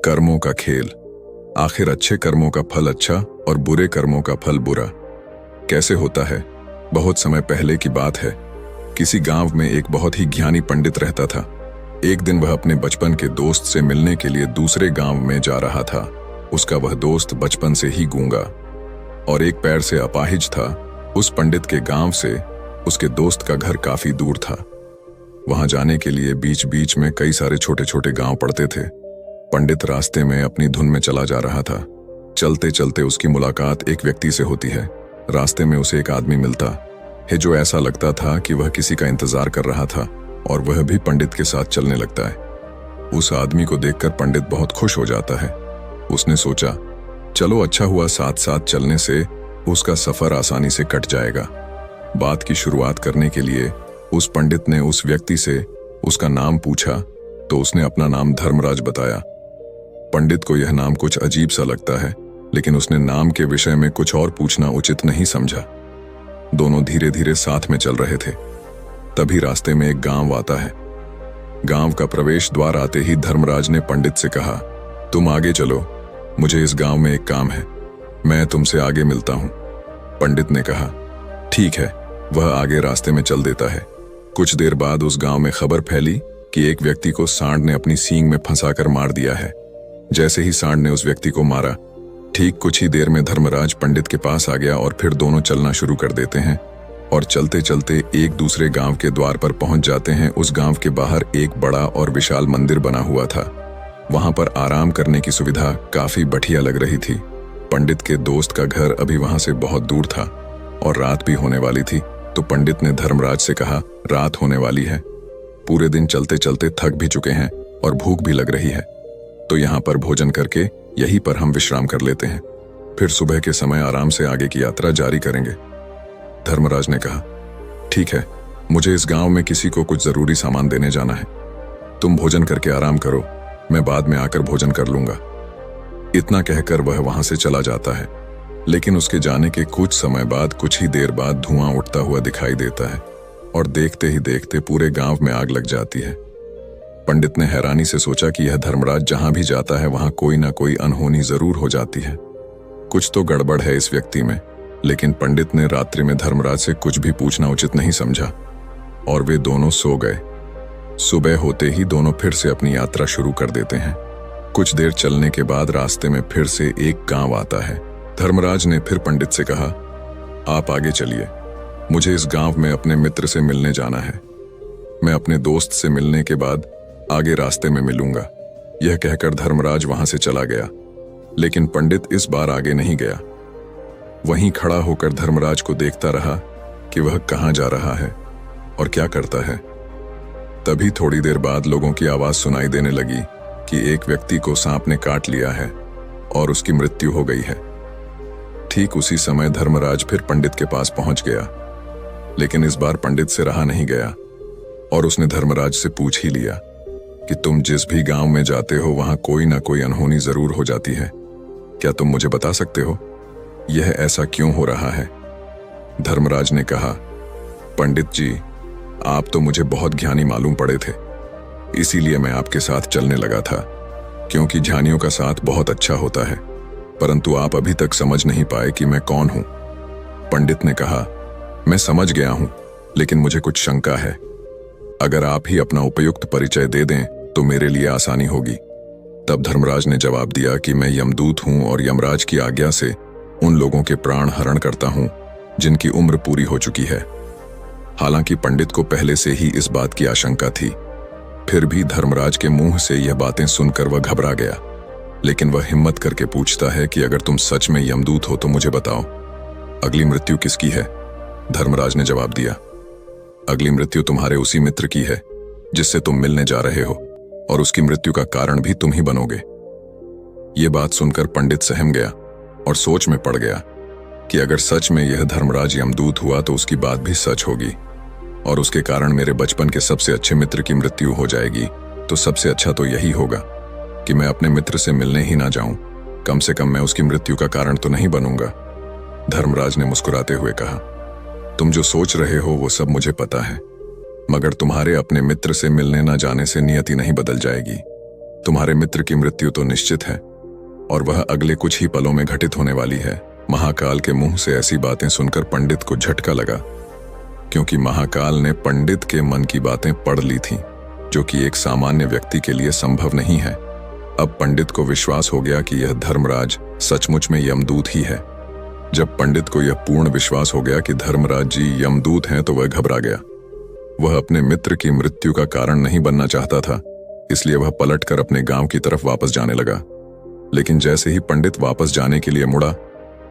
कर्मों का खेल। आखिर अच्छे कर्मों का फल अच्छा और बुरे कर्मों का फल बुरा कैसे होता है? बहुत समय पहले की बात है। किसी गांव में एक बहुत ही ज्ञानी पंडित रहता था। एक दिन वह अपने बचपन के दोस्त से मिलने के लिए दूसरे गांव में जा रहा था। उसका वह दोस्त बचपन से ही गूंगा और एक पैर से अपाहिज था। उस पंडित के गांव से उसके दोस्त का घर काफी दूर था। वहां जाने के लिए बीच बीच में कई सारे छोटे छोटे गांव पड़ते थे। पंडित रास्ते में अपनी धुन में चला जा रहा था। चलते चलते उसकी मुलाकात एक व्यक्ति से होती है। रास्ते में उसे एक आदमी मिलता है जो ऐसा लगता था कि वह किसी का इंतजार कर रहा था और वह भी पंडित के साथ चलने लगता है। उस आदमी को देखकर पंडित बहुत खुश हो जाता है। उसने सोचा, चलो अच्छा हुआ, साथ साथ चलने से उसका सफर आसानी से कट जाएगा। बात की शुरुआत करने के लिए उस पंडित ने उस व्यक्ति से उसका नाम पूछा तो उसने अपना नाम धर्मराज बताया। पंडित को यह नाम कुछ अजीब सा लगता है, लेकिन उसने नाम के विषय में कुछ और पूछना उचित नहीं समझा। दोनों धीरे धीरे साथ में चल रहे थे। तभी रास्ते में एक गांव आता है। गांव का प्रवेश द्वार आते ही धर्मराज ने पंडित से कहा, तुम आगे चलो, मुझे इस गांव में एक काम है, मैं तुमसे आगे मिलता हूं। पंडित ने कहा, ठीक है। वह आगे रास्ते में चल देता है। कुछ देर बाद उस गांव में खबर फैली कि एक व्यक्ति को सांड ने अपनी सींग में फंसाकर मार दिया है। जैसे ही सांड ने उस व्यक्ति को मारा, ठीक कुछ ही देर में धर्मराज पंडित के पास आ गया और फिर दोनों चलना शुरू कर देते हैं और चलते चलते एक दूसरे गांव के द्वार पर पहुंच जाते हैं। उस गांव के बाहर एक बड़ा और विशाल मंदिर बना हुआ था। वहां पर आराम करने की सुविधा काफी बढ़िया लग रही थी। पंडित के दोस्त का घर अभी वहां से बहुत दूर था और रात भी होने वाली थी, तो पंडित ने धर्मराज से कहा, रात होने वाली है, पूरे दिन चलते चलते थक भी चुके हैं और भूख भी लग रही है, तो यहाँ पर भोजन करके यहीं पर हम विश्राम कर लेते हैं, फिर सुबह के समय आराम से आगे की यात्रा जारी करेंगे। धर्मराज ने कहा, ठीक है, मुझे इस गांव में किसी को कुछ जरूरी सामान देने जाना है, तुम भोजन करके आराम करो, मैं बाद में आकर भोजन कर लूंगा। इतना कहकर वह वहां से चला जाता है। लेकिन उसके जाने के कुछ समय बाद, कुछ ही देर बाद धुआं उठता हुआ दिखाई देता है और देखते ही देखते पूरे गांव में आग लग जाती है। पंडित ने हैरानी से सोचा कि यह धर्मराज जहां भी जाता है वहां कोई ना कोई अनहोनी जरूर हो जाती है, कुछ तो गड़बड़ है इस व्यक्ति में। लेकिन पंडित ने रात्रि में धर्मराज से कुछ भी पूछना उचित नहीं समझा और वे दोनों सो गए। सुबह होते ही दोनों फिर से अपनी यात्रा शुरू कर देते हैं। कुछ देर चलने के बाद रास्ते में फिर से एक गांव आता है। धर्मराज ने फिर पंडित से कहा, आप आगे चलिए, मुझे इस गांव में अपने मित्र से मिलने जाना है, मैं अपने दोस्त से मिलने के बाद आगे रास्ते में मिलूंगा। यह कहकर धर्मराज वहां से चला गया, लेकिन पंडित इस बार आगे नहीं गया। वहीं खड़ा होकर धर्मराज को देखता रहा कि वह कहां जा रहा है और क्या करता है। तभी थोड़ी देर बाद लोगों की आवाज सुनाई देने लगी कि एक व्यक्ति को सांप ने काट लिया है और उसकी मृत्यु हो गई है। ठीक उसी समय धर्मराज फिर पंडित के पास पहुंच गया, लेकिन इस बार पंडित से रहा नहीं गया और उसने धर्मराज से पूछ ही लिया कि तुम जिस भी गांव में जाते हो वहां कोई ना कोई अनहोनी जरूर हो जाती है, क्या तुम मुझे बता सकते हो यह ऐसा क्यों हो रहा है? धर्मराज ने कहा, पंडित जी, आप तो मुझे बहुत ज्ञानी मालूम पड़े थे, इसीलिए मैं आपके साथ चलने लगा था, क्योंकि ज्ञानियों का साथ बहुत अच्छा होता है, परंतु आप अभी तक समझ नहीं पाए कि मैं कौन हूं। पंडित ने कहा, मैं समझ गया हूं, लेकिन मुझे कुछ शंका है। अगर आप ही अपना उपयुक्त परिचय दे दें तो मेरे लिए आसानी होगी। तब धर्मराज ने जवाब दिया कि मैं यमदूत हूं और यमराज की आज्ञा से उन लोगों के प्राण हरण करता हूं जिनकी उम्र पूरी हो चुकी है। हालांकि पंडित को पहले से ही इस बात की आशंका थी, फिर भी धर्मराज के मुंह से यह बातें सुनकर वह घबरा गया। लेकिन वह हिम्मत करके पूछता है कि अगर तुम सच में यमदूत हो तो मुझे बताओ, अगली मृत्यु किसकी है? धर्मराज ने जवाब दिया, अगली मृत्यु तुम्हारे उसी मित्र की है जिससे तुम मिलने जा रहे हो, और उसकी मृत्यु का कारण भी तुम ही बनोगे। ये बात सुनकर पंडित सहम गया और सोच में पड़ गया कि अगर सच में यह धर्मराज यमदूत हुआ तो उसकी बात भी सच होगी और उसके कारण मेरे बचपन के सबसे अच्छे मित्र की मृत्यु हो जाएगी। तो सबसे अच्छा तो यही होगा कि मैं अपने मित्र से मिलने ही ना जाऊं, कम से कम मैं उसकी मृत्यु का कारण तो नहीं बनूंगा। धर्मराज ने मुस्कुराते हुए कहा, तुम जो सोच रहे हो वो सब मुझे पता है, मगर तुम्हारे अपने मित्र से मिलने ना जाने से नियति नहीं बदल जाएगी। तुम्हारे मित्र की मृत्यु तो निश्चित है और वह अगले कुछ ही पलों में घटित होने वाली है। महाकाल के मुंह से ऐसी बातें सुनकर पंडित को झटका लगा, क्योंकि महाकाल ने पंडित के मन की बातें पढ़ ली थीं, जो कि एक सामान्य व्यक्ति के लिए संभव नहीं है। अब पंडित को विश्वास हो गया कि यह धर्मराज सचमुच में यमदूत ही है। जब पंडित को यह पूर्ण विश्वास हो गया कि धर्मराज जी यमदूत हैं, तो वह घबरा गया। वह अपने मित्र की मृत्यु का कारण नहीं बनना चाहता था, इसलिए वह पलटकर अपने गांव की तरफ वापस जाने लगा। लेकिन जैसे ही पंडित वापस जाने के लिए मुड़ा,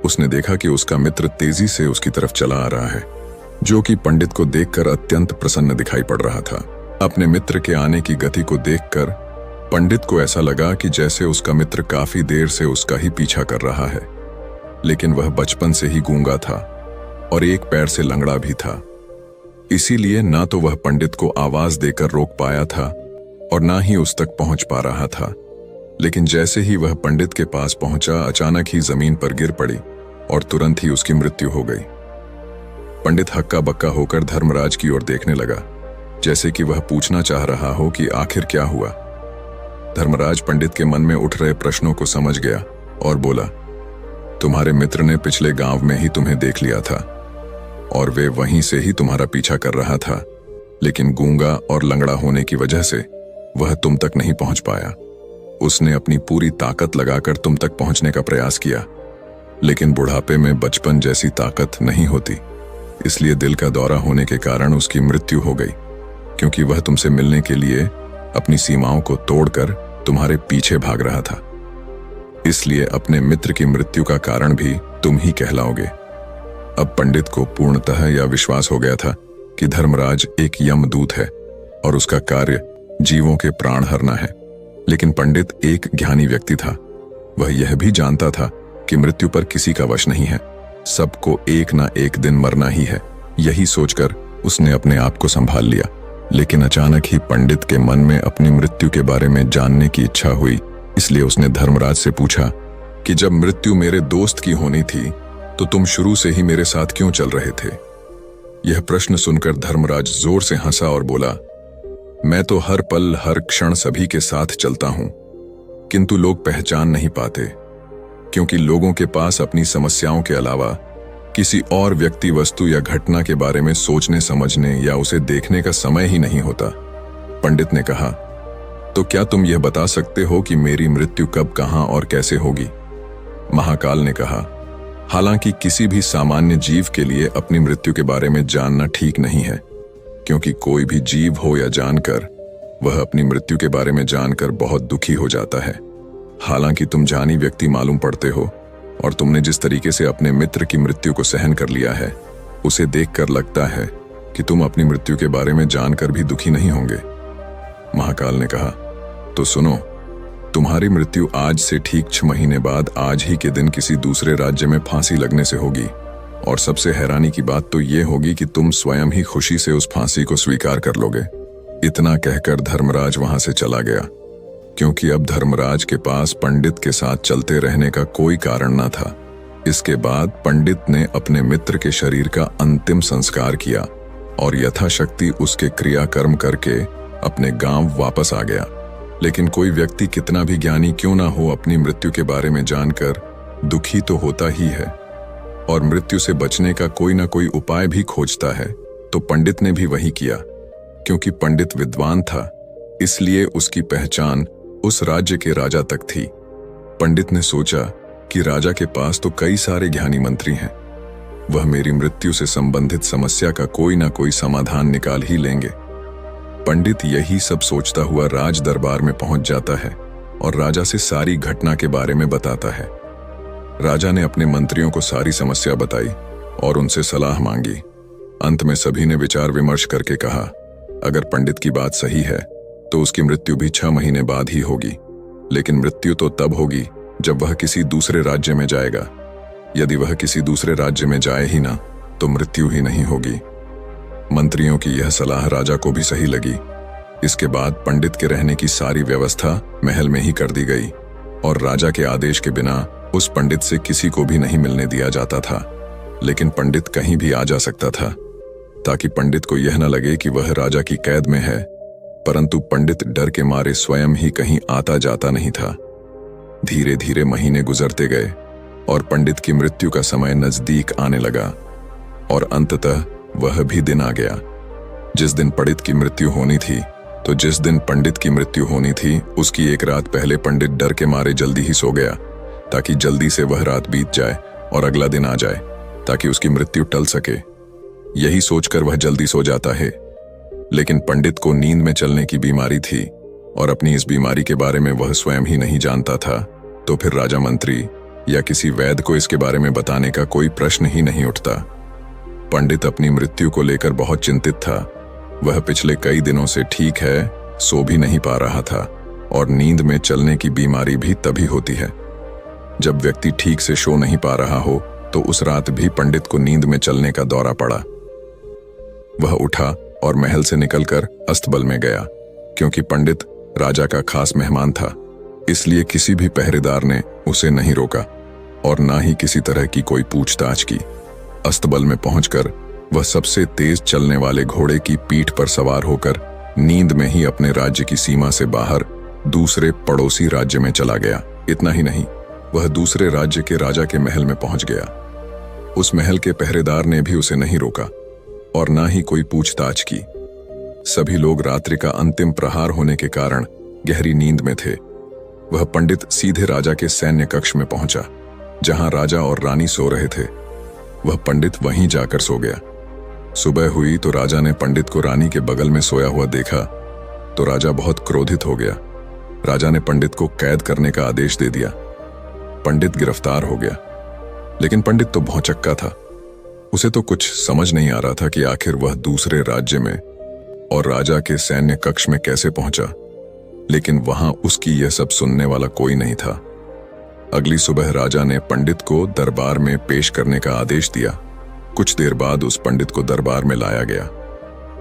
उसने देखा कि उसका मित्र तेजी से उसकी तरफ चला आ रहा है, जो कि पंडित को देखकर अत्यंत प्रसन्न दिखाई पड़ रहा था। अपने मित्र के आने की गति को देखकर पंडित को ऐसा लगा कि जैसे उसका मित्र काफी देर से उसका ही पीछा कर रहा है, लेकिन वह बचपन से ही गूंगा था और एक पैर से लंगड़ा भी था। इसीलिए ना तो वह पंडित को आवाज देकर रोक पाया था और ना ही उस तक पहुंच पा रहा था। लेकिन जैसे ही वह पंडित के पास पहुंचा, अचानक ही जमीन पर गिर पड़ी और तुरंत ही उसकी मृत्यु हो गई। पंडित हक्का बक्का होकर धर्मराज की ओर देखने लगा, जैसे कि वह पूछना चाह रहा हो कि आखिर क्या हुआ। धर्मराज पंडित के मन में उठ रहे प्रश्नों को समझ गया और बोला, तुम्हारे मित्र ने पिछले गांव में ही तुम्हें देख लिया था और वे वहीं से ही तुम्हारा पीछा कर रहा था, लेकिन गूंगा और लंगड़ा होने की वजह से वह तुम तक नहीं पहुंच पाया। उसने अपनी पूरी ताकत लगाकर तुम तक पहुंचने का प्रयास किया, लेकिन बुढ़ापे में बचपन जैसी ताकत नहीं होती, इसलिए दिल का दौरा होने के कारण उसकी मृत्यु हो गई, क्योंकि वह तुमसे मिलने के लिए अपनी सीमाओं को तोड़कर तुम्हारे पीछे भाग रहा था। इसलिए अपने मित्र की मृत्यु का कारण भी तुम ही कहलाओगे। अब पंडित को पूर्णतः यह विश्वास हो गया था कि धर्मराज एक यमदूत है और उसका कार्य जीवों के प्राण हरना है। लेकिन पंडित एक ज्ञानी व्यक्ति था। वह यह भी जानता था कि मृत्यु पर किसी का वश नहीं है, सबको एक ना एक दिन मरना ही है। यही सोचकर उसने अपने आप को संभाल लिया। लेकिन अचानक ही पंडित के मन में अपनी मृत्यु के बारे में जानने की इच्छा हुई, इसलिए उसने धर्मराज से पूछा कि जब मृत्यु मेरे दोस्त की होनी थी तो तुम शुरू से ही मेरे साथ क्यों चल रहे थे। यह प्रश्न सुनकर धर्मराज जोर से हंसा और बोला, मैं तो हर पल हर क्षण सभी के साथ चलता हूं, किंतु लोग पहचान नहीं पाते, क्योंकि लोगों के पास अपनी समस्याओं के अलावा किसी और व्यक्ति, वस्तु या घटना के बारे में सोचने समझने या उसे देखने का समय ही नहीं होता। पंडित ने कहा, तो क्या तुम यह बता सकते हो कि मेरी मृत्यु कब, कहां और कैसे होगी। महाकाल ने कहा, हालांकि किसी भी सामान्य जीव के लिए अपनी मृत्यु के बारे में जानना ठीक नहीं है, क्योंकि कोई भी जीव हो या जानकर, वह अपनी मृत्यु के बारे में जानकर बहुत दुखी हो जाता है। हालांकि तुम जानी व्यक्ति मालूम पड़ते हो और तुमने जिस तरीके से अपने मित्र की मृत्यु को सहन कर लिया है, उसे देखकर लगता है कि तुम अपनी मृत्यु के बारे में जानकर भी दुखी नहीं होंगे। महाकाल ने कहा, तो सुनो, तुम्हारी मृत्यु आज से ठीक 6 महीने बाद आज ही के दिन किसी दूसरे राज्य में फांसी लगने से होगी, और सबसे हैरानी की बात तो ये होगी कि तुम स्वयं ही खुशी से उस फांसी को स्वीकार कर लोगे। इतना कहकर धर्मराज वहां से चला गया, क्योंकि अब धर्मराज के पास पंडित के साथ चलते रहने का कोई कारण न था। इसके बाद पंडित ने अपने मित्र के शरीर का अंतिम संस्कार किया और यथाशक्ति उसके क्रियाकर्म करके अपने गांव वापस आ गया। लेकिन कोई व्यक्ति कितना भी ज्ञानी क्यों ना हो, अपनी मृत्यु के बारे में जानकर दुखी तो होता ही है और मृत्यु से बचने का कोई ना कोई उपाय भी खोजता है। तो पंडित ने भी वही किया। क्योंकि पंडित विद्वान था, इसलिए उसकी पहचान उस राज्य के राजा तक थी। पंडित ने सोचा कि राजा के पास तो कई सारे ज्ञानी मंत्री हैं, वह मेरी मृत्यु से संबंधित समस्या का कोई ना कोई समाधान निकाल ही लेंगे। पंडित यही सब सोचता हुआ राज दरबार में पहुंच जाता है और राजा से सारी घटना के बारे में बताता है। राजा ने अपने मंत्रियों को सारी समस्या बताई और उनसे सलाह मांगी। अंत में सभी ने विचार विमर्श करके कहा, अगर पंडित की बात सही है तो उसकी मृत्यु भी 6 महीने बाद ही होगी, लेकिन मृत्यु तो तब होगी जब वह किसी दूसरे राज्य में जाएगा। यदि वह किसी दूसरे राज्य में जाए ही ना, तो मृत्यु ही नहीं होगी। मंत्रियों की यह सलाह राजा को भी सही लगी। इसके बाद पंडित के रहने की सारी व्यवस्था महल में ही कर दी गई और राजा के आदेश के बिना उस पंडित से किसी को भी नहीं मिलने दिया जाता था। लेकिन पंडित कहीं भी आ जा सकता था, ताकि पंडित को यह न लगे कि वह राजा की कैद में है। परंतु पंडित डर के मारे स्वयं ही कहीं आता जाता नहीं था। धीरे धीरे महीने गुजरते गए और पंडित की मृत्यु का समय नजदीक आने लगा और अंततः वह भी दिन आ गया जिस दिन पंडित की मृत्यु होनी थी। तो जिस दिन पंडित की मृत्यु होनी थी उसकी एक रात पहले पंडित डर के मारे जल्दी ही सो गया ताकि जल्दी से वह रात बीत जाए और अगला दिन आ जाए ताकि उसकी मृत्यु टल सके। यही सोचकर वह जल्दी सो जाता है। लेकिन पंडित को नींद में चलने की बीमारी थी और अपनी इस बीमारी के बारे में वह स्वयं ही नहीं जानता था। तो फिर राजा मंत्री या किसी वैद्य को इसके बारे में बताने का कोई प्रश्न ही नहीं उठता। पंडित अपनी मृत्यु को लेकर बहुत चिंतित था। वह पिछले कई दिनों से ठीक है, सो भी नहीं पा रहा था और नींद में चलने की बीमारी भी तभी होती है जब व्यक्ति ठीक से सो नहीं पा रहा हो। तो उस रात भी पंडित को नींद में चलने का दौरा पड़ा। वह उठा और महल से निकलकर अस्तबल में गया। क्योंकि पंडित राजा का खास मेहमान था, इसलिए किसी भी पहरेदार ने उसे नहीं रोका और ना ही किसी तरह की कोई पूछताछ की। अस्तबल में पहुंचकर वह सबसे तेज चलने वाले घोड़े की पीठ पर सवार होकर नींद में ही अपने राज्य की सीमा से बाहर दूसरे पड़ोसी राज्य में चला गया। इतना ही नहीं, वह दूसरे राज्य के राजा के महल में पहुंच गया। उस महल के पहरेदार ने भी उसे नहीं रोका और ना ही कोई पूछताछ की। सभी लोग रात्रि का अंतिम प्रहार होने के कारण गहरी नींद में थे। वह पंडित सीधे राजा के सैन्य कक्ष में पहुंचा जहां राजा और रानी सो रहे थे। वह पंडित वहीं जाकर सो गया। सुबह हुई तो राजा ने पंडित को रानी के बगल में सोया हुआ देखा तो राजा बहुत क्रोधित हो गया। राजा ने पंडित को कैद करने का आदेश दे दिया। पंडित गिरफ्तार हो गया। लेकिन पंडित तो भौंचक्का था। उसे तो कुछ समझ नहीं आ रहा था कि आखिर वह दूसरे राज्य में और राजा के सैन्य कक्ष में कैसे पहुंचा। लेकिन वहां उसकी यह सब सुनने वाला कोई नहीं था। अगली सुबह राजा ने पंडित को दरबार में पेश करने का आदेश दिया। कुछ देर बाद उस पंडित को दरबार में लाया गया।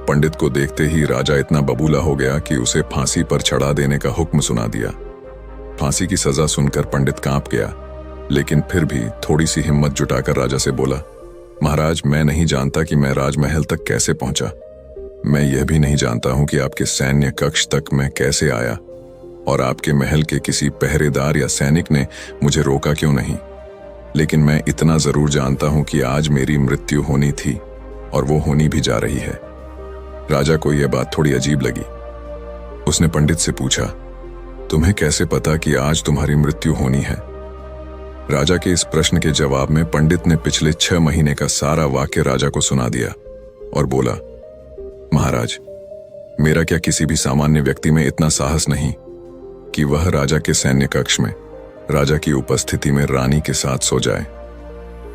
पंडित को देखते ही राजा इतना बबूला हो गया कि उसे फांसी पर चढ़ा देने का हुक्म सुना दिया। फांसी की सजा सुनकर पंडित कांप गया, लेकिन फिर भी थोड़ी सी हिम्मत जुटाकर राजा से बोला, महाराज, मैं नहीं जानता कि मैं राजमहल तक कैसे पहुंचा। मैं यह भी नहीं जानता हूं कि आपके सैन्य कक्ष तक मैं कैसे आया और आपके महल के किसी पहरेदार या सैनिक ने मुझे रोका क्यों नहीं। लेकिन मैं इतना जरूर जानता हूं कि आज मेरी मृत्यु होनी थी और वो होनी भी जा रही है। राजा को यह बात थोड़ी अजीब लगी। उसने पंडित से पूछा, तुम्हें कैसे पता कि आज तुम्हारी मृत्यु होनी है? राजा के इस प्रश्न के जवाब में पंडित ने पिछले 6 महीने का सारा वाक्य राजा को सुना दिया और बोला, महाराज, मेरा क्या किसी भी सामान्य व्यक्ति में इतना साहस नहीं कि वह राजा के सैन्य कक्ष में राजा की उपस्थिति में रानी के साथ सो जाए।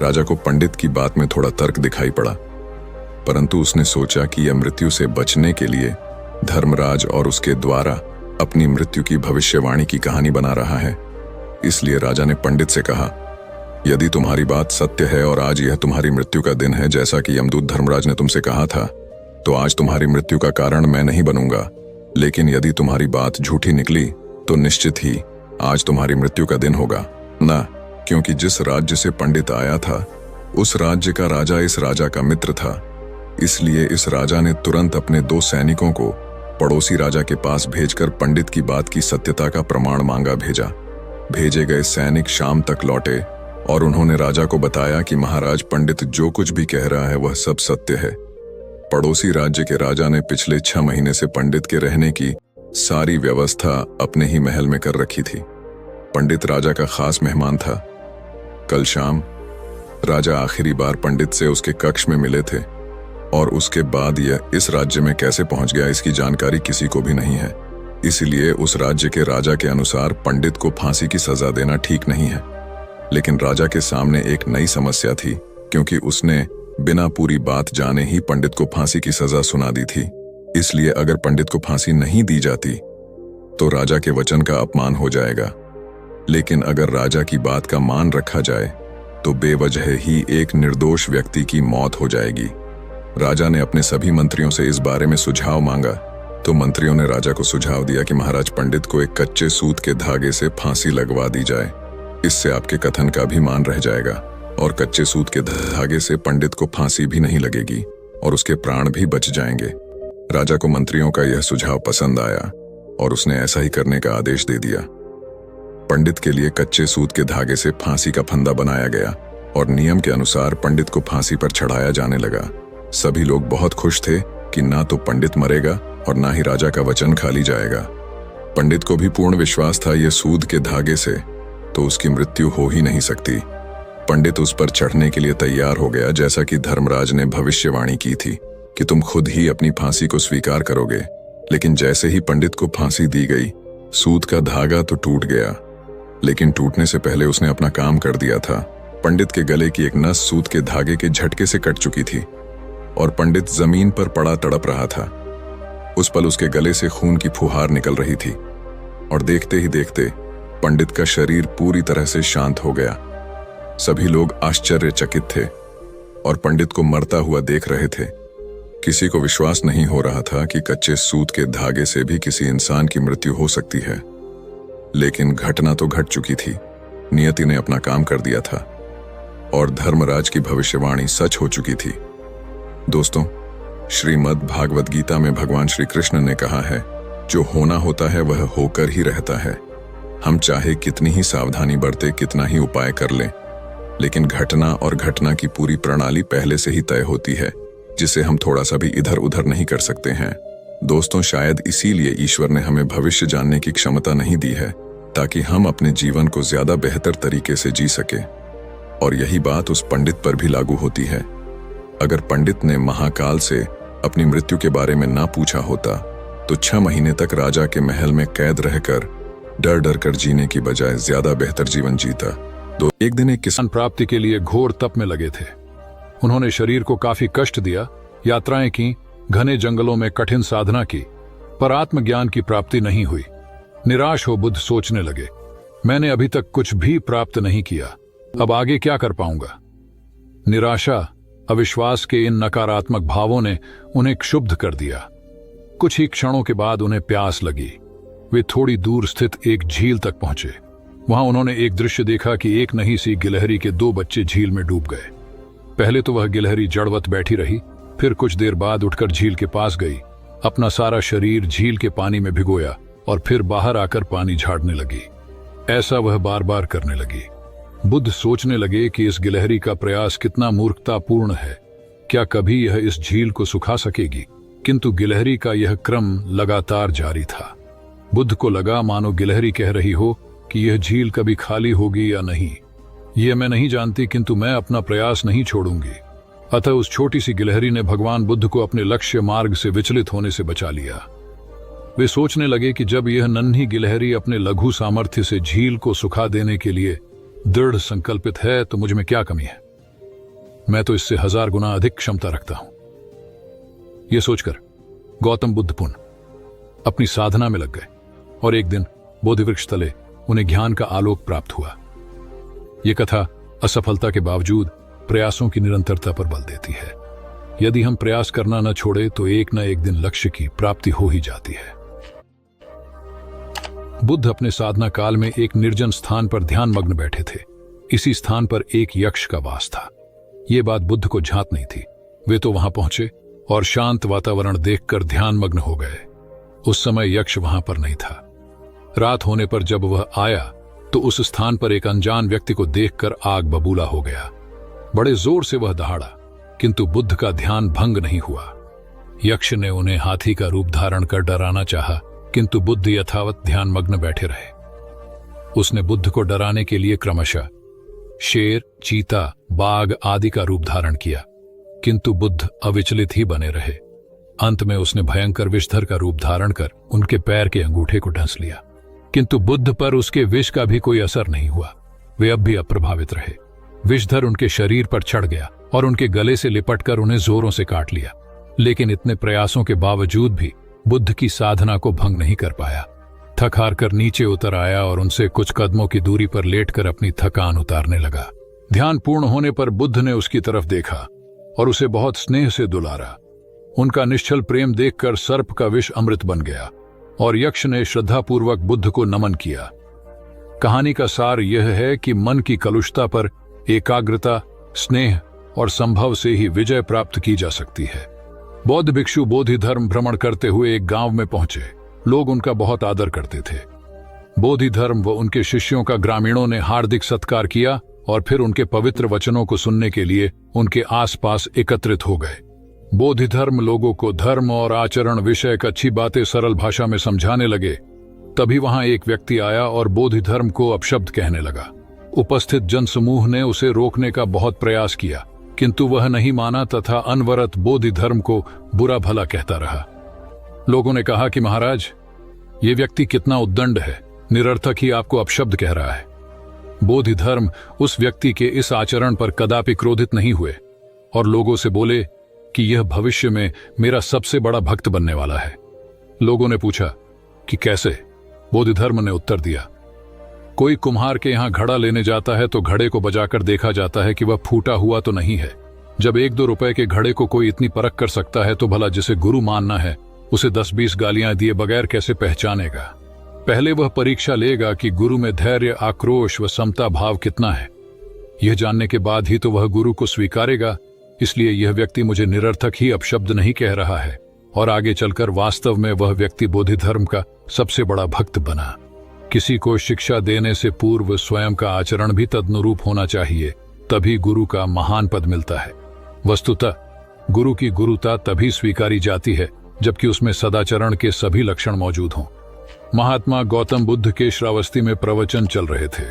राजा को पंडित की बात में थोड़ा तर्क दिखाई पड़ा, परंतु उसने सोचा कि यह मृत्यु से बचने के लिए धर्मराज और उसके द्वारा अपनी मृत्यु की भविष्यवाणी की कहानी बना रहा है। इसलिए राजा ने पंडित से कहा, यदि तुम्हारी बात सत्य है और आज यह तुम्हारी मृत्यु का दिन है जैसा कि यमदूत धर्मराज ने तुमसे कहा था, तो आज तुम्हारी मृत्यु का कारण मैं नहीं बनूंगा। लेकिन यदि तुम्हारी बात झूठी निकली तो निश्चित ही आज तुम्हारी मृत्यु का दिन होगा ना, क्योंकि जिस राज्य से पंडित आया था उस राज्य का राजा इस राजा का मित्र था। इसलिए इस राजा ने तुरंत अपने 2 सैनिकों को पड़ोसी राजा के पास भेजकर पंडित की बात की सत्यता का प्रमाण मांगा भेजा। भेजे गए सैनिक शाम तक लौटे और उन्होंने राजा को बताया कि महाराज, पंडित जो कुछ भी कह रहा है वह सब सत्य है। पड़ोसी राज्य के राजा ने पिछले 6 महीने से पंडित के रहने की सारी व्यवस्था अपने ही महल में कर रखी थी। पंडित राजा का खास मेहमान था। कल शाम राजा आखिरी बार पंडित से उसके कक्ष में मिले थे और उसके बाद यह इस राज्य में कैसे पहुंच गया इसकी जानकारी किसी को भी नहीं है। इसलिए उस राज्य के राजा के अनुसार पंडित को फांसी की सजा देना ठीक नहीं है। लेकिन राजा के सामने एक नई समस्या थी, क्योंकि उसने बिना पूरी बात जाने ही पंडित को फांसी की सजा सुना दी थी। इसलिए अगर पंडित को फांसी नहीं दी जाती तो राजा के वचन का अपमान हो जाएगा। लेकिन अगर राजा की बात का मान रखा जाए तो बेवजह ही एक निर्दोष व्यक्ति की मौत हो जाएगी। राजा ने अपने सभी मंत्रियों से इस बारे में सुझाव मांगा तो मंत्रियों ने राजा को सुझाव दिया कि महाराज, पंडित को एक कच्चे सूत के धागे से फांसी लगवा दी जाए। इससे आपके कथन का भी मान रह जाएगा और कच्चे सूत के धागे से पंडित को फांसी भी नहीं लगेगी और उसके प्राण भी बच जाएंगे। राजा को मंत्रियों का यह सुझाव पसंद आया और उसने ऐसा ही करने का आदेश दे दिया। पंडित के लिए कच्चे सूत के धागे से फांसी का फंदा बनाया गया और नियम के अनुसार पंडित को फांसी पर चढ़ाया जाने लगा। सभी लोग बहुत खुश थे कि ना तो पंडित मरेगा और ना ही राजा का वचन खाली जाएगा। पंडित को भी पूर्ण विश्वास था ये सूद के धागे से तो उसकी मृत्यु हो ही नहीं सकती। पंडित उस पर चढ़ने के लिए तैयार हो गया, जैसा कि धर्मराज ने भविष्यवाणी की थी कि तुम खुद ही अपनी फांसी को स्वीकार करोगे। लेकिन जैसे ही पंडित को फांसी दी गई, सूत का धागा तो टूट गया, लेकिन टूटने से पहले उसने अपना काम कर दिया था। पंडित के गले की एक नस सूत के धागे के झटके से कट चुकी थी और पंडित जमीन पर पड़ा तड़प रहा था। उस पल उसके गले से खून की फुहार निकल रही थी और देखते ही देखते पंडित का शरीर पूरी तरह से शांत हो गया। सभी लोग आश्चर्यचकित थे और पंडित को मरता हुआ देख रहे थे। किसी को विश्वास नहीं हो रहा था कि कच्चे सूत के धागे से भी किसी इंसान की मृत्यु हो सकती है। लेकिन घटना तो घट चुकी थी। नियति ने अपना काम कर दिया था और धर्मराज की भविष्यवाणी सच हो चुकी थी। दोस्तों, श्रीमद् भागवत गीता में भगवान श्री कृष्ण ने कहा है, जो होना होता है वह होकर ही रहता है। हम चाहे कितनी ही सावधानी बरते, कितना ही उपाय कर लें, लेकिन घटना और घटना की पूरी प्रणाली पहले से ही तय होती है, जिसे हम थोड़ा सा भी इधर उधर नहीं कर सकते हैं। दोस्तों, शायद इसीलिए ईश्वर ने हमें भविष्य जानने की क्षमता नहीं दी है, ताकि हम अपने जीवन को ज्यादा बेहतर तरीके से जी सके। और यही बात उस पंडित पर भी लागू होती है। अगर पंडित ने महाकाल से अपनी मृत्यु के बारे में ना पूछा होता तो 6 महीने तक राजा के महल में कैद रहकर डर डर कर जीने की बजाय ज्यादा बेहतर जीवन जीता। एक दिन एक किसान प्राप्ति के लिए घोर तप में लगे थे। उन्होंने शरीर को काफी कष्ट दिया, यात्राएं की, घने जंगलों में कठिन साधना की, पर आत्मज्ञान की प्राप्ति नहीं हुई। निराश हो बुद्ध सोचने लगे, मैंने अभी तक कुछ भी प्राप्त नहीं किया, अब आगे क्या कर पाऊंगा। निराशा, अविश्वास के इन नकारात्मक भावों ने उन्हें क्षुब्ध कर दिया। कुछ ही क्षणों के बाद उन्हें प्यास लगी। वे थोड़ी दूर स्थित एक झील तक पहुंचे। वहां उन्होंने एक दृश्य देखा कि एक नन्ही सी गिलहरी के 2 बच्चे झील में डूब गए। पहले तो वह गिलहरी जड़वत बैठी रही, फिर कुछ देर बाद उठकर झील के पास गई, अपना सारा शरीर झील के पानी में भिगोया और फिर बाहर आकर पानी झाड़ने लगी। ऐसा वह बार बार करने लगी। बुद्ध सोचने लगे कि इस गिलहरी का प्रयास कितना मूर्खतापूर्ण है। क्या कभी यह इस झील को सुखा सकेगी? किंतु गिलहरी का यह क्रम लगातार जारी था। बुद्ध को लगा मानो गिलहरी कह रही हो कि यह झील कभी खाली होगी या नहीं, यह मैं नहीं जानती, किंतु मैं अपना प्रयास नहीं छोड़ूंगी। अतः उस छोटी सी गिलहरी ने भगवान बुद्ध को अपने लक्ष्य मार्ग से विचलित होने से बचा लिया। वे सोचने लगे कि जब यह नन्ही गिलहरी अपने लघु सामर्थ्य से झील को सुखा देने के लिए दृढ़ संकल्पित है तो मुझ में क्या कमी है। मैं तो इससे 1000 गुना अधिक क्षमता रखता हूं। यह सोचकर गौतम बुद्ध पुनः अपनी साधना में लग गए और एक दिन बोधिवृक्ष तले उन्हें ज्ञान का आलोक प्राप्त हुआ। यह कथा असफलता के बावजूद प्रयासों की निरंतरता पर बल देती है। यदि हम प्रयास करना न छोड़े तो एक न एक दिन लक्ष्य की प्राप्ति हो ही जाती है। बुद्ध अपने साधना काल में एक निर्जन स्थान पर ध्यान मग्न बैठे थे। इसी स्थान पर एक यक्ष का वास था। ये बात बुद्ध को झांत नहीं थी। वे तो वहां पहुंचे और शांत वातावरण देखकर ध्यान मग्न हो गए। उस समय यक्ष वहां पर नहीं था। रात होने पर जब वह आया तो उस स्थान पर एक अनजान व्यक्ति को देखकर आग बबूला हो गया। बड़े जोर से वह दहाड़ा, किंतु बुद्ध का ध्यान भंग नहीं हुआ। यक्ष ने उन्हें हाथी का रूप धारण कर डराना चाहा, किंतु बुद्ध यथावत ध्यान मग्न बैठे रहे। उसने बुद्ध को डराने के लिए क्रमशः शेर, चीता, बाघ आदि का रूप धारण किया, किंतु बुद्ध अविचलित ही बने रहे। अंत में उसने भयंकर विषधर का रूप धारण कर उनके पैर के अंगूठे को ढंस लिया, किंतु बुद्ध पर उसके विष का भी कोई असर नहीं हुआ। वे अब भी अप्रभावित रहे। विषधर उनके शरीर पर चढ़ गया और उनके गले से लिपटकर उन्हें जोरों से काट लिया, लेकिन इतने प्रयासों के बावजूद भी बुद्ध की साधना को भंग नहीं कर पाया। थक हार कर नीचे उतर आया और उनसे कुछ कदमों की दूरी पर लेटकर अपनी थकान उतारने लगा। ध्यान पूर्ण होने पर बुद्ध ने उसकी तरफ देखा और उसे बहुत स्नेह से दुलारा। उनका निश्चल प्रेम देखकर सर्प का विष अमृत बन गया और यक्ष ने श्रद्धापूर्वक बुद्ध को नमन किया। कहानी का सार यह है कि मन की कलुषता पर एकाग्रता, स्नेह और संभव से ही विजय प्राप्त की जा सकती है। बौद्ध भिक्षु बोधि धर्म भ्रमण करते हुए एक गांव में पहुंचे। लोग उनका बहुत आदर करते थे। बोधि धर्म व उनके शिष्यों का ग्रामीणों ने हार्दिक सत्कार किया और फिर उनके पवित्र वचनों को सुनने के लिए उनके आसपास एकत्रित हो गए। बोधि धर्म लोगों को धर्म और आचरण विषयक अच्छी बातें सरल भाषा में समझाने लगे। तभी वहां एक व्यक्ति आया और बोधि धर्म को अपशब्द कहने लगा। उपस्थित जनसमूह ने उसे रोकने का बहुत प्रयास किया, किंतु वह नहीं माना तथा अनवरत बोधि धर्म को बुरा भला कहता रहा। लोगों ने कहा कि महाराज, ये व्यक्ति कितना उद्दंड है, निरर्थक ही आपको अपशब्द कह रहा है। बोधि धर्म उस व्यक्ति के इस आचरण पर कदापि क्रोधित नहीं हुए और लोगों से बोले कि यह भविष्य में मेरा सबसे बड़ा भक्त बनने वाला है। लोगों ने पूछा कि कैसे? बोधि धर्म ने उत्तर दिया, कोई कुम्हार के यहां घड़ा लेने जाता है तो घड़े को बजाकर देखा जाता है कि वह फूटा हुआ तो नहीं है। जब 1-2 रुपए के घड़े को कोई इतनी परख कर सकता है तो भला जिसे गुरु मानना है उसे 10-20 गालियां दिए बगैर कैसे पहचानेगा? पहले वह परीक्षा लेगा कि गुरु में धैर्य, आक्रोश व समता भाव कितना है। यह जानने के बाद ही तो वह गुरु को स्वीकारेगा। इसलिए यह व्यक्ति मुझे निरर्थक ही अपशब्द नहीं कह रहा है और आगे चलकर वास्तव में वह व्यक्ति बोधि धर्म का सबसे बड़ा भक्त बना। किसी को शिक्षा देने से पूर्व स्वयं का आचरण भी तदनुरूप होना चाहिए, तभी गुरु का महान पद मिलता है। वस्तुतः गुरु की गुरुता तभी स्वीकारी जाती है जबकि उसमें सदाचरण के सभी लक्षण मौजूद हों। महात्मा गौतम बुद्ध के श्रावस्ती में प्रवचन चल रहे थे।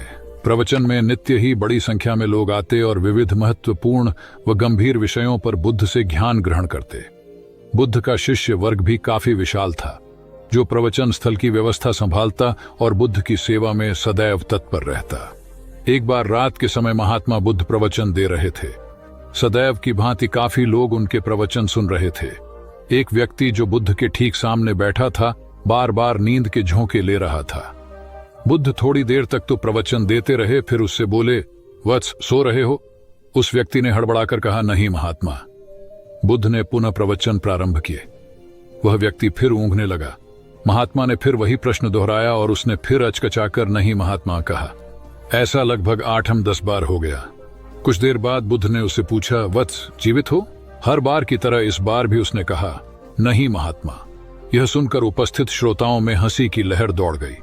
प्रवचन में नित्य ही बड़ी संख्या में लोग आते और विविध महत्वपूर्ण व गंभीर विषयों पर बुद्ध से ज्ञान ग्रहण करते। बुद्ध का शिष्य वर्ग भी काफी विशाल था, जो प्रवचन स्थल की व्यवस्था संभालता और बुद्ध की सेवा में सदैव तत्पर रहता। एक बार रात के समय महात्मा बुद्ध प्रवचन दे रहे थे। सदैव की भांति काफी लोग उनके प्रवचन सुन रहे थे। एक व्यक्ति जो बुद्ध के ठीक सामने बैठा था, बार बार नींद के झोंके ले रहा था। बुद्ध थोड़ी देर तक तो प्रवचन देते रहे, फिर उससे बोले, वत्स, सो रहे हो? उस व्यक्ति ने हड़बड़ाकर कहा, नहीं महात्मा। बुद्ध ने पुनः प्रवचन प्रारंभ किए। वह व्यक्ति फिर ऊँघने लगा। महात्मा ने फिर वही प्रश्न दोहराया और उसने फिर अचकचाकर नहीं महात्मा कहा। ऐसा लगभग 8-10 बार हो गया। कुछ देर बाद बुद्ध ने उससे पूछा, वत्स, जीवित हो? हर बार की तरह इस बार भी उसने कहा, नहीं महात्मा। यह सुनकर उपस्थित श्रोताओं में हंसी की लहर दौड़ गई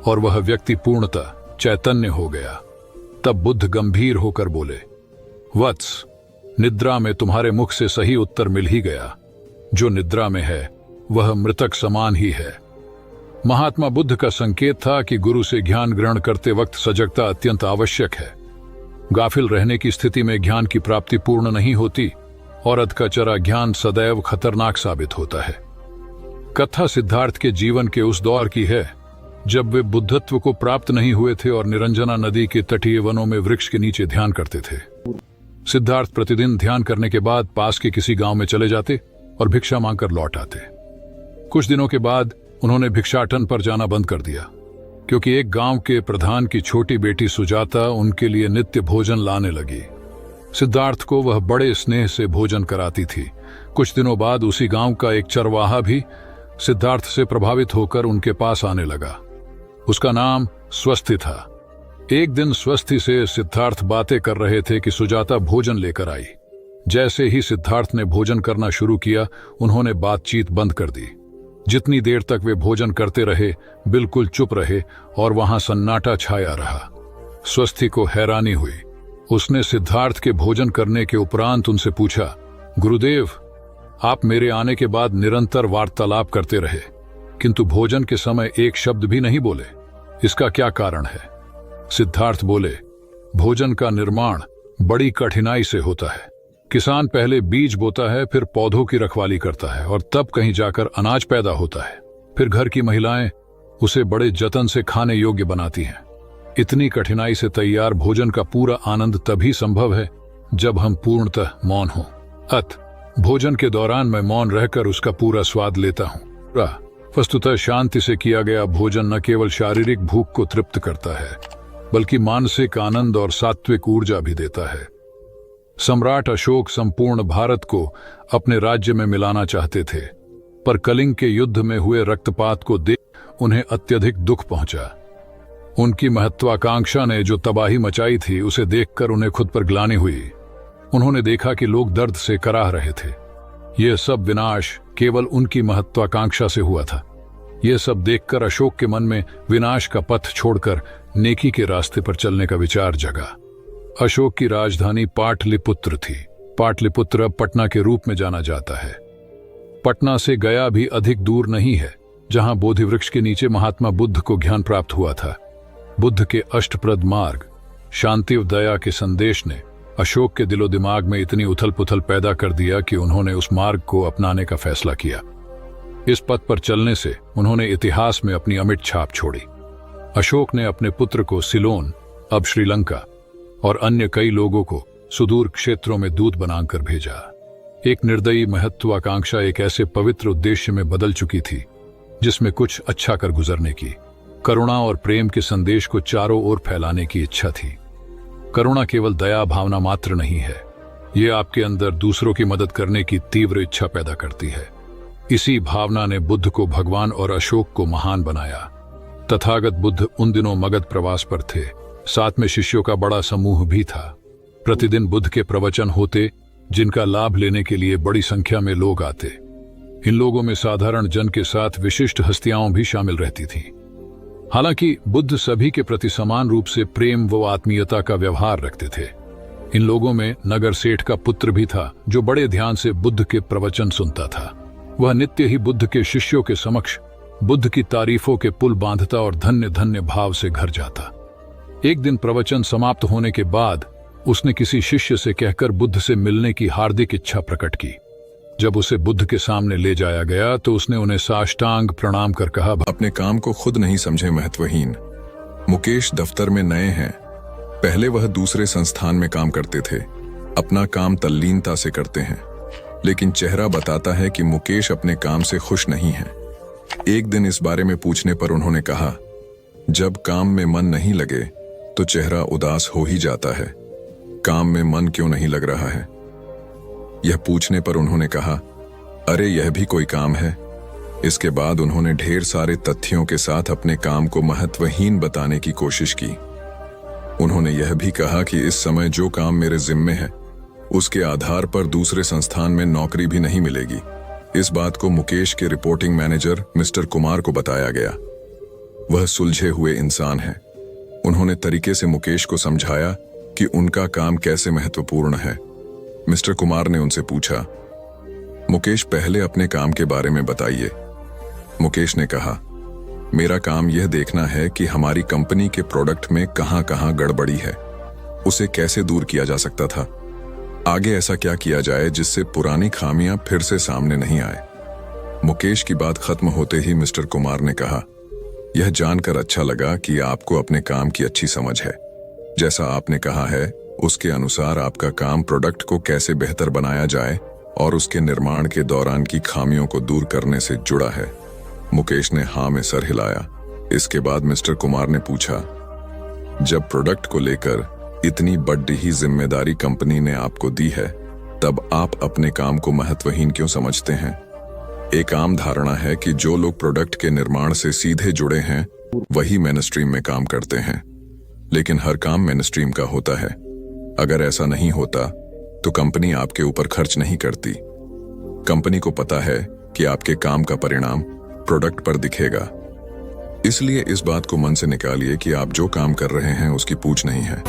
और वह व्यक्ति पूर्णतः चैतन्य हो गया। तब बुद्ध गंभीर होकर बोले, वत्स, निद्रा में तुम्हारे मुख से सही उत्तर मिल ही गया। जो निद्रा में है वह मृतक समान ही है। महात्मा बुद्ध का संकेत था कि गुरु से ज्ञान ग्रहण करते वक्त सजगता अत्यंत आवश्यक है। गाफिल रहने की स्थिति में ज्ञान की प्राप्ति पूर्ण नहीं होती और अधकचरा ज्ञान सदैव खतरनाक साबित होता है। कथा सिद्धार्थ के जीवन के उस दौर की है जब वे बुद्धत्व को प्राप्त नहीं हुए थे और निरंजना नदी के तटीय वनों में वृक्ष के नीचे ध्यान करते थे। सिद्धार्थ प्रतिदिन ध्यान करने के बाद पास के किसी गांव में चले जाते और भिक्षा मांगकर लौट आते। कुछ दिनों के बाद उन्होंने भिक्षाटन पर जाना बंद कर दिया, क्योंकि एक गांव के प्रधान की छोटी बेटी सुजाता उनके लिए नित्य भोजन लाने लगी। सिद्धार्थ को वह बड़े स्नेह से भोजन कराती थी। कुछ दिनों बाद उसी गांव का एक चरवाहा भी सिद्धार्थ से प्रभावित होकर उनके पास आने लगा। उसका नाम स्वस्थी था। एक दिन स्वस्थी से सिद्धार्थ बातें कर रहे थे कि सुजाता भोजन लेकर आई। जैसे ही सिद्धार्थ ने भोजन करना शुरू किया, उन्होंने बातचीत बंद कर दी। जितनी देर तक वे भोजन करते रहे, बिल्कुल चुप रहे और वहां सन्नाटा छाया रहा। स्वस्थी को हैरानी हुई। उसने सिद्धार्थ के भोजन करने के उपरांत उनसे पूछा, गुरुदेव, आप मेरे आने के बाद निरंतर वार्तालाप करते रहे, किंतु भोजन के समय एक शब्द भी नहीं बोले। इसका क्या कारण है? सिद्धार्थ बोले, भोजन का निर्माण बड़ी कठिनाई से होता है। किसान पहले बीज बोता है, फिर पौधों की रखवाली करता है और तब कहीं जाकर अनाज पैदा होता है। फिर घर की महिलाएं उसे बड़े जतन से खाने योग्य बनाती हैं। इतनी कठिनाई से तैयार भोजन का पूरा आनंद तभी संभव है जब हम पूर्णतः मौन हों। भोजन के दौरान मैं मौन रहकर उसका पूरा स्वाद लेता हूँ। वस्तुतः शांति से किया गया भोजन न केवल शारीरिक भूख को तृप्त करता है, बल्कि मानसिक आनंद और सात्विक ऊर्जा भी देता है। सम्राट अशोक संपूर्ण भारत को अपने राज्य में मिलाना चाहते थे, पर कलिंग के युद्ध में हुए रक्तपात को देख उन्हें अत्यधिक दुख पहुंचा। उनकी महत्वाकांक्षा ने जो तबाही मचाई थी, उसे देखकर उन्हें खुद पर ग्लानि हुई। उन्होंने देखा कि लोग दर्द से कराह रहे थे। यह सब विनाश केवल उनकी महत्वाकांक्षा से हुआ था। यह सब देखकर अशोक के मन में विनाश का पथ छोड़कर नेकी के रास्ते पर चलने का विचार जगा। अशोक की राजधानी पाटलिपुत्र थी। पाटलिपुत्र अब पटना के रूप में जाना जाता है। पटना से गया भी अधिक दूर नहीं है, जहां बोधि वृक्ष के नीचे महात्मा बुद्ध को ज्ञान प्राप्त हुआ था। बुद्ध के अष्टप्रद मार्ग, शांति व दया के संदेश ने अशोक के दिलो दिमाग में इतनी उथल पुथल पैदा कर दिया कि उन्होंने उस मार्ग को अपनाने का फैसला किया। इस पथ पर चलने से उन्होंने इतिहास में अपनी अमिट छाप छोड़ी। अशोक ने अपने पुत्र को सिलोन, अब श्रीलंका, और अन्य कई लोगों को सुदूर क्षेत्रों में दूत बनाकर भेजा। एक निर्दयी महत्वाकांक्षा एक ऐसे पवित्र उद्देश्य में बदल चुकी थी जिसमें कुछ अच्छा कर गुजरने की, करुणा और प्रेम के संदेश को चारों ओर फैलाने की इच्छा थी। करुणा केवल दया भावना मात्र नहीं है, ये आपके अंदर दूसरों की मदद करने की तीव्र इच्छा पैदा करती है। इसी भावना ने बुद्ध को भगवान और अशोक को महान बनाया। तथागत बुद्ध उन दिनों मगध प्रवास पर थे। साथ में शिष्यों का बड़ा समूह भी था। प्रतिदिन बुद्ध के प्रवचन होते, जिनका लाभ लेने के लिए बड़ी संख्या में लोग आते। इन लोगों में साधारण जन के साथ विशिष्ट हस्तियां भी शामिल रहती थीं। हालांकि बुद्ध सभी के प्रति समान रूप से प्रेम व आत्मीयता का व्यवहार रखते थे। इन लोगों में नगर सेठ का पुत्र भी था, जो बड़े ध्यान से बुद्ध के प्रवचन सुनता था। वह नित्य ही बुद्ध के शिष्यों के समक्ष बुद्ध की तारीफों के पुल बांधता और धन्य धन्य भाव से घर जाता। एक दिन प्रवचन समाप्त होने के बाद उसने किसी शिष्य से कहकर बुद्ध से मिलने की हार्दिक इच्छा प्रकट की। जब उसे बुद्ध के सामने ले जाया गया तो उसने उन्हें साष्टांग प्रणाम कर कहा, अपने काम को खुद नहीं समझे महत्वहीन। मुकेश दफ्तर में नए हैं। पहले वह दूसरे संस्थान में काम करते थे। अपना काम तल्लीनता से करते हैं, लेकिन चेहरा बताता है कि मुकेश अपने काम से खुश नहीं है। एक दिन इस बारे में पूछने पर उन्होंने कहा, जब काम में मन नहीं लगे तो चेहरा उदास हो ही जाता है। काम में मन क्यों नहीं लग रहा है? यह पूछने पर उन्होंने कहा, अरे यह भी कोई काम है। इसके बाद उन्होंने ढेर सारे तथ्यों के साथ अपने काम को महत्वहीन बताने की कोशिश की। उन्होंने यह भी कहा कि इस समय जो काम मेरे जिम्मे है उसके आधार पर दूसरे संस्थान में नौकरी भी नहीं मिलेगी। इस बात को मुकेश के रिपोर्टिंग मैनेजर मिस्टर कुमार को बताया गया। वह सुलझे हुए इंसान हैं। उन्होंने तरीके से मुकेश को समझाया कि उनका काम कैसे महत्वपूर्ण है। मिस्टर कुमार ने उनसे पूछा, मुकेश पहले अपने काम के बारे में बताइए। मुकेश ने कहा, मेरा काम यह देखना है कि हमारी कंपनी के प्रोडक्ट में कहां कहां गड़बड़ी है, उसे कैसे दूर किया जा सकता था, आगे ऐसा क्या किया जाए जिससे पुरानी खामियां फिर से सामने नहीं आए। मुकेश की बात खत्म होते ही मिस्टर कुमार ने कहा, यह जानकर अच्छा लगा कि आपको अपने काम की अच्छी समझ है। जैसा आपने कहा है उसके अनुसार आपका काम प्रोडक्ट को कैसे बेहतर बनाया जाए और उसके निर्माण के दौरान की खामियों को दूर करने से जुड़ा है। मुकेश ने हाँ में सर हिलाया। इसके बाद मिस्टर कुमार ने पूछा, जब प्रोडक्ट को लेकर इतनी बड़ी ही जिम्मेदारी कंपनी ने आपको दी है, तब आप अपने काम को महत्वहीन क्यों समझते हैं? एक आम धारणा है कि जो लोग प्रोडक्ट के निर्माण से सीधे जुड़े हैं वही मेनस्ट्रीम में काम करते हैं, लेकिन हर काम मेनस्ट्रीम का होता है। अगर ऐसा नहीं होता तो कंपनी आपके ऊपर खर्च नहीं करती। कंपनी को पता है कि आपके काम का परिणाम प्रोडक्ट पर दिखेगा। इसलिए इस बात को मन से निकालिए कि आप जो काम कर रहे हैं उसकी पूछ नहीं है।